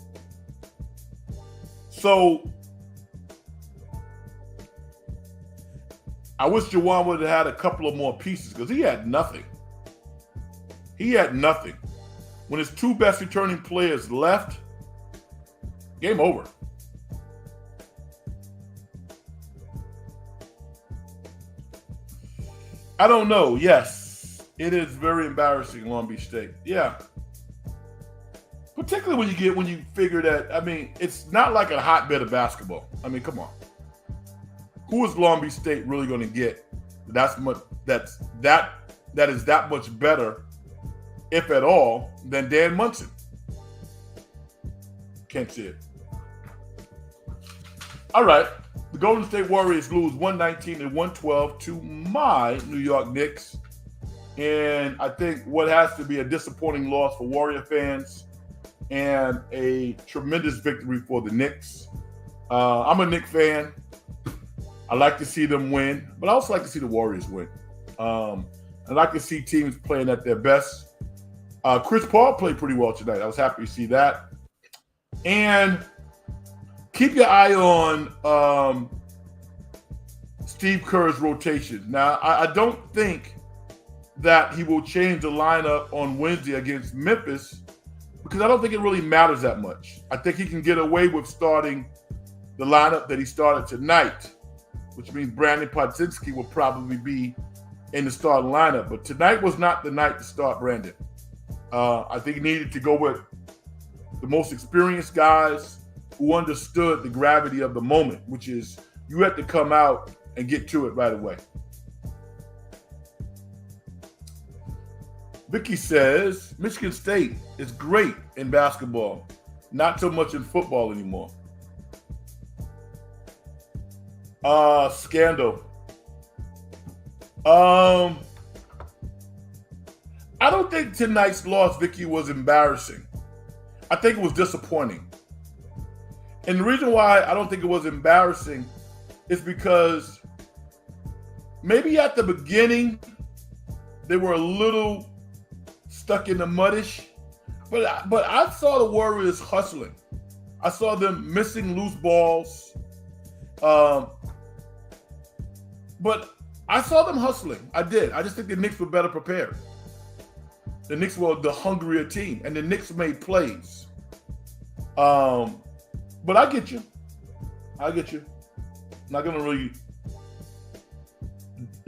So I wish Juwan would have had a couple of more pieces, because he had nothing. He had nothing. When his two best returning players left, game over. I don't know. Yes, it is very embarrassing, Long Beach State. Yeah. Particularly when you figure that, it's not like a hotbed of basketball. Come on. Who is Long Beach State really going to get that is that much better, if at all, than Dan Munson? Can't see it. All right. The Golden State Warriors lose 119-112 to my New York Knicks. And I think what has to be a disappointing loss for Warrior fans and a tremendous victory for the Knicks. I'm a Knicks fan. I like to see them win, but I also like to see the Warriors win. I like to see teams playing at their best. Chris Paul played pretty well tonight. I was happy to see that. And keep your eye on Steve Kerr's rotation. Now, I don't think that he will change the lineup on Wednesday against Memphis, because I don't think it really matters that much. I think he can get away with starting the lineup that he started tonight, which means Brandon Podzinski will probably be in the starting lineup. But tonight was not the night to start Brandon. I think he needed to go with the most experienced guys who understood the gravity of the moment, which is you have to come out and get to it right away. Vicky says, Michigan State is great in basketball, not so much in football anymore. Scandal. I don't think tonight's loss, Vicky, was embarrassing. I think it was disappointing. And the reason why I don't think it was embarrassing is because maybe at the beginning they were a little stuck in the muddish, but I saw the Warriors hustling. I saw them missing loose balls, but I saw them hustling. I did. I just think the Knicks were better prepared. The Knicks were the hungrier team, and the Knicks made plays. But I get you. I'm not going to really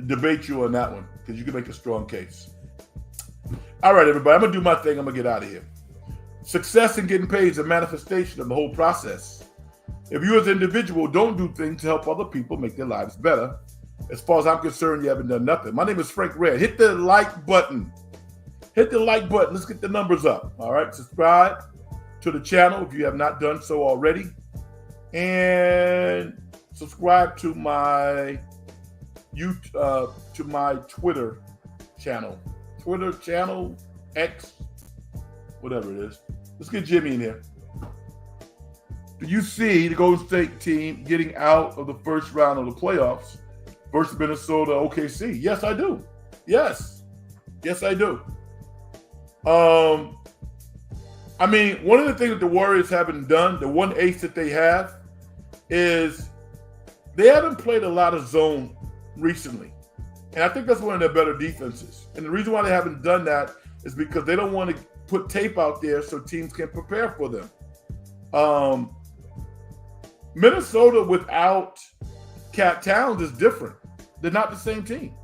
debate you on that one because you can make a strong case. All right, everybody. I'm going to do my thing. I'm going to get out of here. Success in getting paid is a manifestation of the whole process. If you as an individual don't do things to help other people make their lives better, as far as I'm concerned, you haven't done nothing. My name is Frank Red. Hit the like button. Hit the like button. Let's get the numbers up. All right. Subscribe to the channel if you have not done so already. And subscribe to my Twitter channel. Twitter channel, X, whatever it is. Let's get Jimmy in here. Do you see the Golden State team getting out of the first round of the playoffs versus Minnesota OKC? Yes, I do. Yes, I do. I mean, one of the things that the Warriors haven't done, the one ace that they have, is they haven't played a lot of zone recently. And I think that's one of their better defenses. And the reason why they haven't done that is because they don't want to put tape out there so teams can prepare for them. Minnesota without Cat Towns is different. They're not the same team.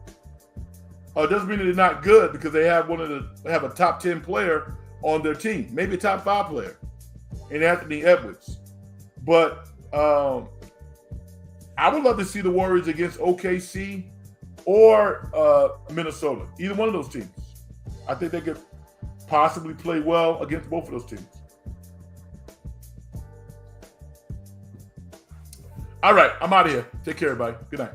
It doesn't mean that they're not good because they have a top 10 player on their team, maybe a top 5 player in Anthony Edwards. But I would love to see the Warriors against OKC or Minnesota, either one of those teams. I think they could possibly play well against both of those teams. All right, I'm out of here. Take care, everybody. Good night.